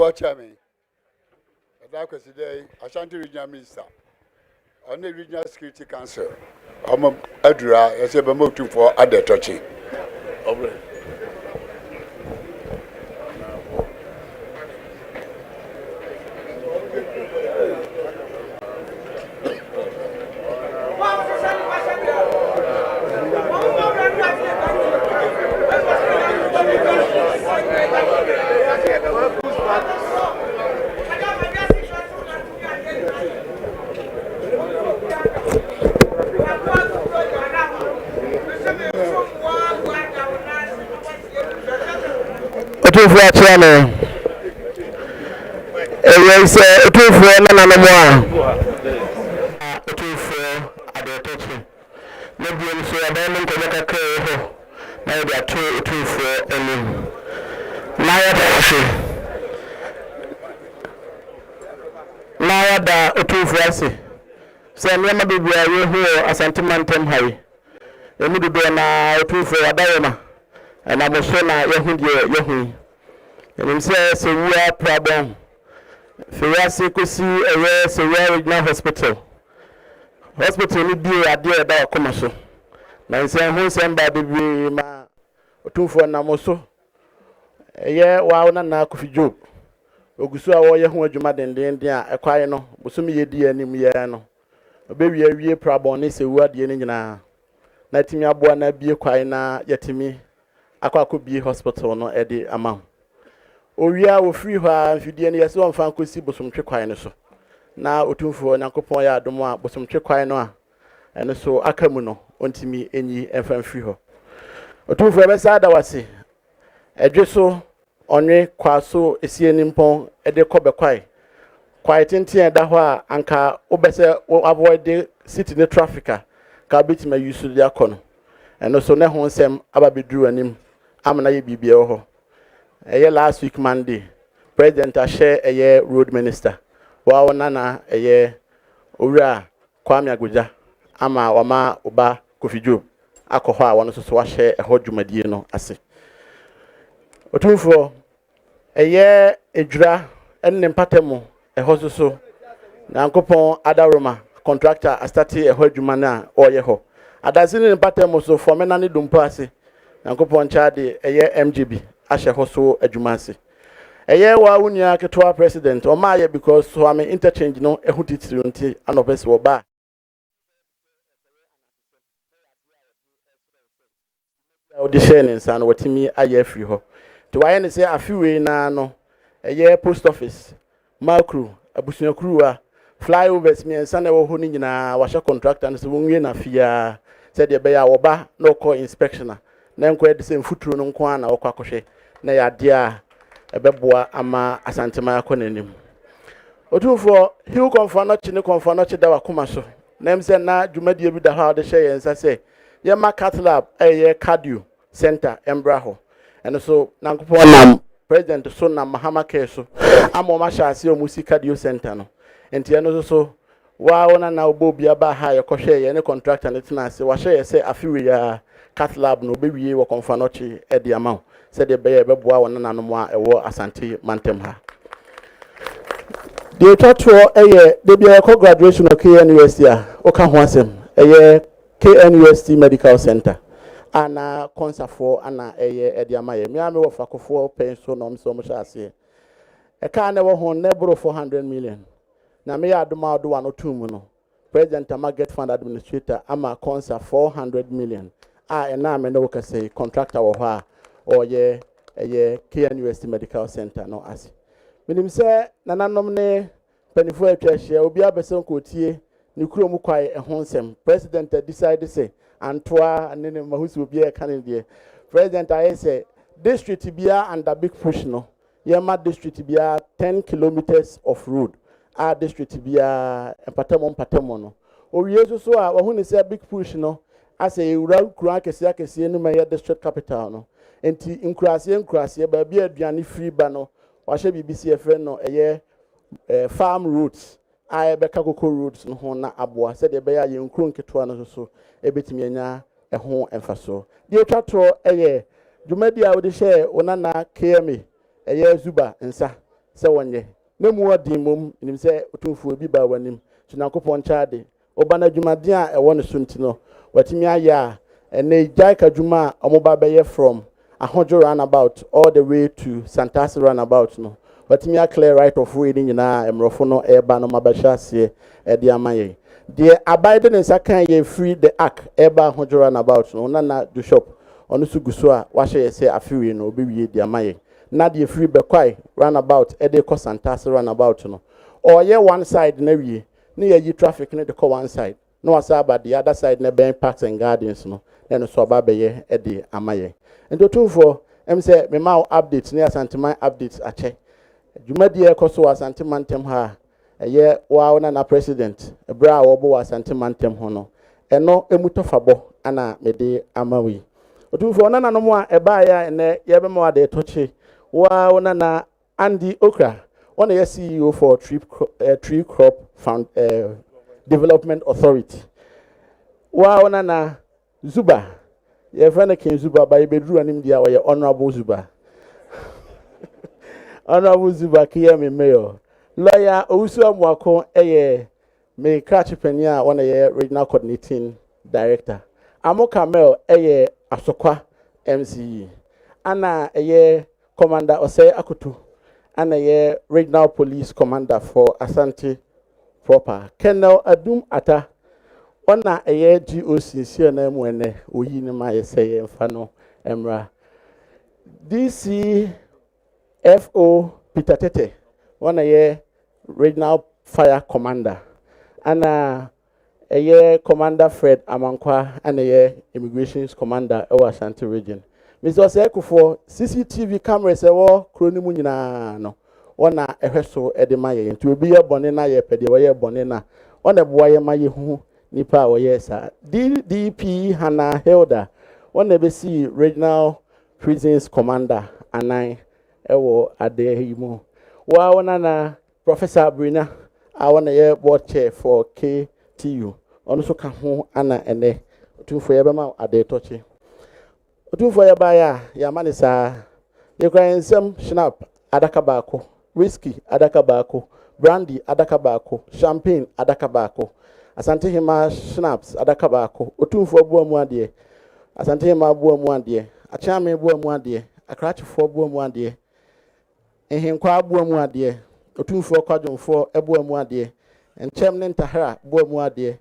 Watch me. Akwasidae, Ashanti Regional Minister. On the Regional Security Council. I'm a Adra, as a motive for other touching. Otufu channel. Say otufu na more. Otufu adetochi. Maybe you say abandon to make a clear. Now they are two otufu enu. Naya da otufu ase. Say nyama bibi aye ho asante mantem hai. Emu do na otufu adayema. And I'm sure na yehu. And say Sewua problem. Fiasi kusi ewe Sewua Regional Hospital. Hospital ni bi ade da komaso. Na nse hu semba bibi ma otumfo na moso. Eye wa na Kofi Job. Ogusu a wo ye hu adwuma denden a ekwaye no bosumi yedi anim ye no. Obewie awie problem ni Sewua de ni nyina. Na timi aboa na bie kwaye na yetimi Akwasidae hospital no edi ama. Owia wo free ha mfidie ne yese won fa kosi bosomtwe kwan ne so. Na otumfo Nyankopon ya adom a bosomtwe kwan no a ene so akamu no ontimi enyi emfa free ho. Otumfo ebesa da wase. Edwe so onwe kwaso esie nimpon ede kobe kwai. Kwai tenten da ho a anka obese avoid city ne trafficker ka bitima use dia kono. Eno so ne ho nsem ababedru anim amna ye bibia ho. Last week Monday, President Ashe road minister. Wa nana Ura Kwame Aguja ama wama uba Kofi Job akọhọ a wono so wahye eho dwumadie no ase. Otumfo edwura enne mpatemu eho so Nyankopon adaroma contractor astati eho dwuma na oye ho. Adazini mpatemu so fomena ne dumpo ase. Nyankopon chade MGB ashe hoso adwumase wa unia ketwa president o ma ye because so am interchange no ehu titiri nti anobese wo ba audition nsan watimi aye free ho to waye ne say afiwe na no post office macro abusuakuru a flyovers mi nsan na wo ho ni nyina wa hye contractor no so wonwie na fia said de be ya wo ba no call inspectioner na enko de say futuro no nko ana wo kwakohwe na ya dia ebeboa ama asantema akonanim. Otumfo hiu konfa no chi da wakoma so. Na mse na dwumadie bi da ha de hye yensa se ye ma cat lab cardio center embraho. And so nankopon nam president so na mahama care so ama ma sha ase omusi cardio center no. Enti eno so wa wona na obo bia ba ha ye kohwe ye ne contractor ne tena ase wa hye ye se afiwe ya cat lab no bewie wo konfa no chi e de ama. Said the bear beboa one nanomwa ewo asante mantem ha. The church they be a graduation of KNUST oka ho asem KNUST Medical Center ana concert ana ediamaye me ame wo fakofo penso no mso mo hyase e ka na wo ho nebro 400 million na me ya adoma do one two no president Market Fund Administrator ama concert 400 million na me no ka say contractor wo ha or KNUST Medical Center no as. Minim say nananom ne panifo atwahye obi abesen kotie ni kurom kwai ehonsem president decide say antoa ne mahusi obi e kan de president I say district bia under big push no yema district bia 10 kilometers of road district bia empatemo no owie so a wo hu ni say big push no ase ewura kura kese no ma district capital no. Enti inkurase ba bia aduane free ba no wahye BBC friend no farm routes beka koko routes no ho na aboa said de be ya yenkro nketo no so ebetimi anya ho emfaso de twato dwumadi a wo de hye onana KMA zuba nsa sɛ wɔnyɛ na mu ɔdi mom nim sɛ otumfuo bi ba w'anim so Nyankopɔn kyade oba na dwumaden a ɛwɔ ne so ntino watimi ayɛ a ɛnɛ gyae ka dwuma a ɔmo ba bɛyɛ from Ahodwo roundabout all the way to Santasi roundabout no watimi clear right of way ni nyinaa emrofo no ɛba no mabɛhyɛ aseɛ ɛde ama yɛn deɛ abide ne nsa kan yɛ free the arc ɛba Ahodwo roundabout no na bishop ɔno so gu so a wahyɛ yɛ sɛ afiwie no obewie de ama yɛn na deɛ free bɛkwai roundabout ɛde kɔ Santasi roundabout no ɔyɛ one side na wie na yɛyi traffic ne de kɔ one side na wasa aba the other side na bɛn parks and gardens no na no so aba bɛyɛ ɛde ama yɛn nti otumfo em say me ma update ne asanteman updates akyɛ dwumadi ɛkɔ so asanteman tem ha ɛyɛ wa na president ebra a wɔbɔ asanteman tem ho no ɛno emutɔfabɔ ana mede ama wi otumfo na no mo a ɛba ya ɛnɛ yɛbɛma wa de tɔkye wa na Andy Okra one yɛ CEO for Tree Crop Fund Development Authority wa na Zuba ye friend King Zuba by bedru anim dia we honorable Zuba honorable Zuba kiya me mayor lawyer Owusu Amoakohene me catch penia one regional coordinating director Amokamel Asokwa MCE ana commander Osei Akutu ana regional police commander for Asante proper Colonel Adum Ata ona GOC si na mu ene oyi ne ma yeseye mfa no emra DCFO Peter Tete ona regional fire commander ana commander Fred Amankwa ana immigrations commander ewa Ashanti region Mr. Osekufo CCTV cameras ewo kroni mu nyina no ona ehweso edema ye nti obi ye bone na ye pede wo ye bone na ona boa ye ma ye hu nipa wo ye sa DDP Hana Hilda ona be see regional prisons commander anan ewo adehimo wa ona na Professor Brina a ona ye board chair for KTU ono so ka ho ana ene otumfo ye be ma ade toche otumfo ye ba ya manisa ye kran nsem snap adaka baako whiskey adaka baako brandy adaka baako champagne adaka baako Asante Hima schnapps adaka baako otumfo abu amu ade Asante Hima abu amu ade achame abu amu ade akrachefo abu amu ade ehenkwa abu amu ade otumfo kwadwonfo abu amu ade enchem ne ntahara abu amu ade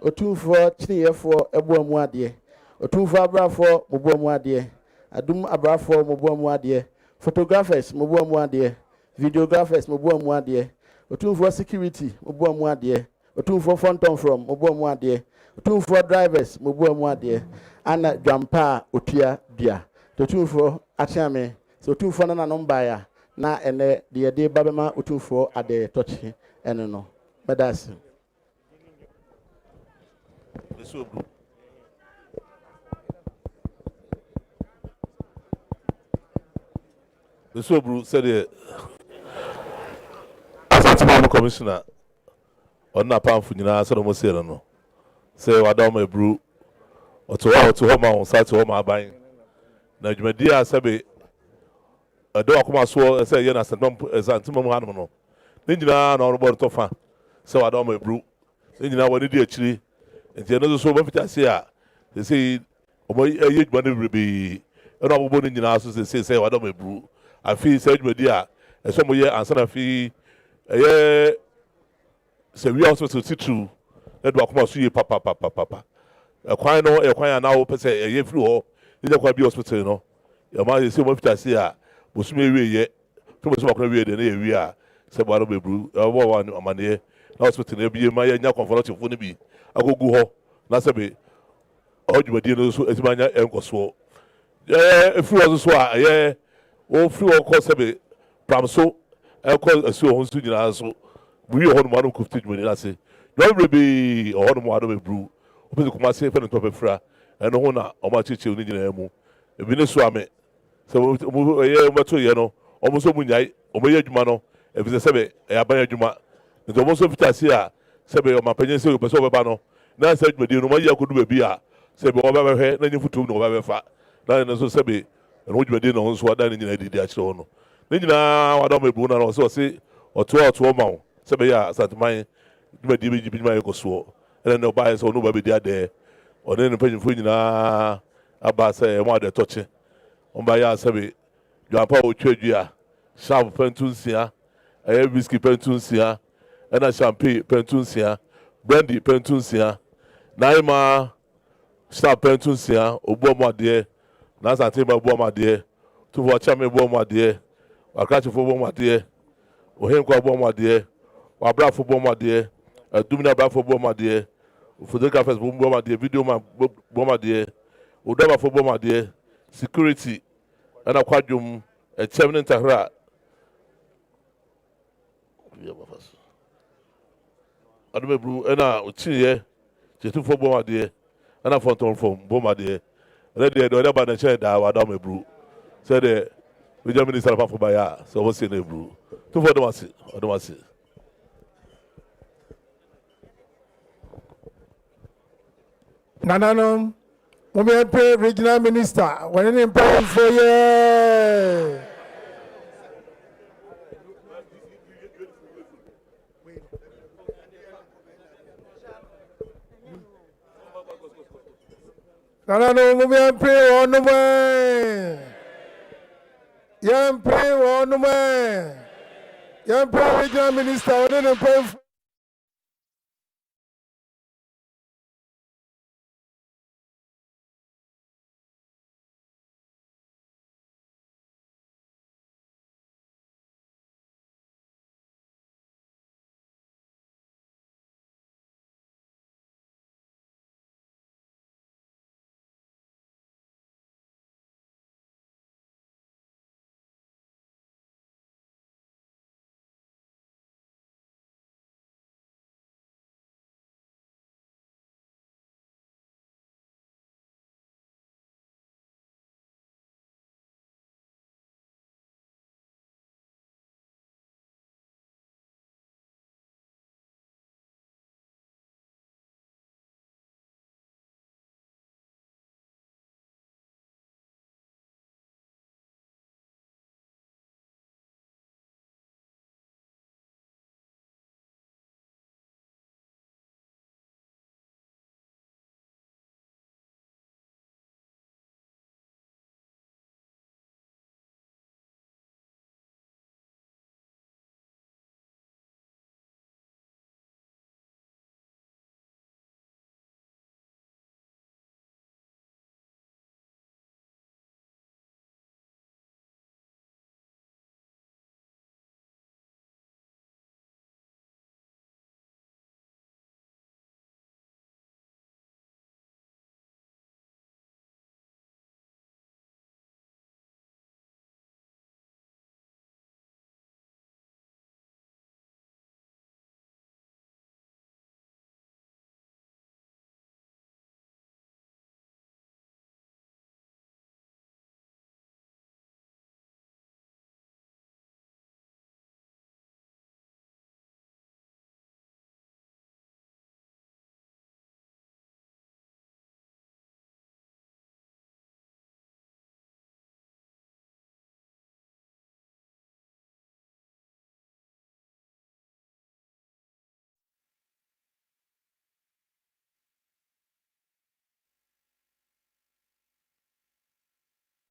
otumfo chiniyefo abu amu ade otumfo abrafo abu amu ade adum abrafo abu amu ade photographers abu amu ade videographers abu amu ade otumfo security abu amu ade otumfo fonton from abu amu ade otumfo drivers abu amu ade ana dwampa otua dua otumfo achiame so otumfo na number ya na ene de babema otumfo ade tochi ene no medasi The Sobru said, Assistant Commissioner, on a pound for Nina, say, Wadama brew, or to home on side to home buying. Now, you may dear Sabe, a dog come swore and say, Yes, and Santimum Animal. Then you are on board to fan. So Wadama brew. Then you know what did actually, and the another so much I say, they say, a youth money will be an old in your house, they say, Wadama brew. I feel said media and some year and son of fee say we also to see true that come see papa a quite now per se a year flew in the quite be hospital no your man is so much I see was me yet too much more than we are said what be brew one money hospital be my young comfortable for be I go ho na sabe all you media so as my uncle so if you was so o free o call sebe pramso e call asu ho nsu nyina so we ho no ma no kufti dwani na se no be o ho no ma do be bru o be kuma se fe no to be fra e no ho na o ma cheche ni nyina mu e bi ne so ame se mo ye mo to ye no o mo so mu nyai o mo ye adwuma no e bi se sebe e aban adwuma nto mo so fita se a sebe o ma panyin se o be so be ba no na se adwuma di no mo ye akodu ba bi a sebe o ba be hwe na nyi futu no o ba be fa na so sebe and what you did on so that in the idea. Nina, I don't make Bruna also say, or 2 mount, 7 years at my DB my Ecosuo, and then no bias or nobody there, or then the pension for about say, one the touching. On by ya, Sabi, your power trade ya, sharp pentunsia, a whiskey pentunsia, and a champagne pentunsia, brandy pentunsia, Naima, sharp pentunsia, Obama dear, Nasa Timber Boma dear, to watch me Boma dear. I catch you for one, my dear. Or him called one, my dear. Or bra for one, my dear. A domina bra for one, my dear. Photographers, one, my dear. Video, my my dear. Udama for one, my dear. Security. And a quadrum. A chairman in Tahra. I don't know, and I, Chile, just for one, my dear. And I found on from one, my dear. And then the other the chair that I don't know, brew. Said, we don't minister of Afubaya, so what's in the brew? Two for the mass, I don't want to see. Nanano, we regional minister, when an important for you. Nanano, we pray on the way. Young pray on the way. Young regional minister, when an important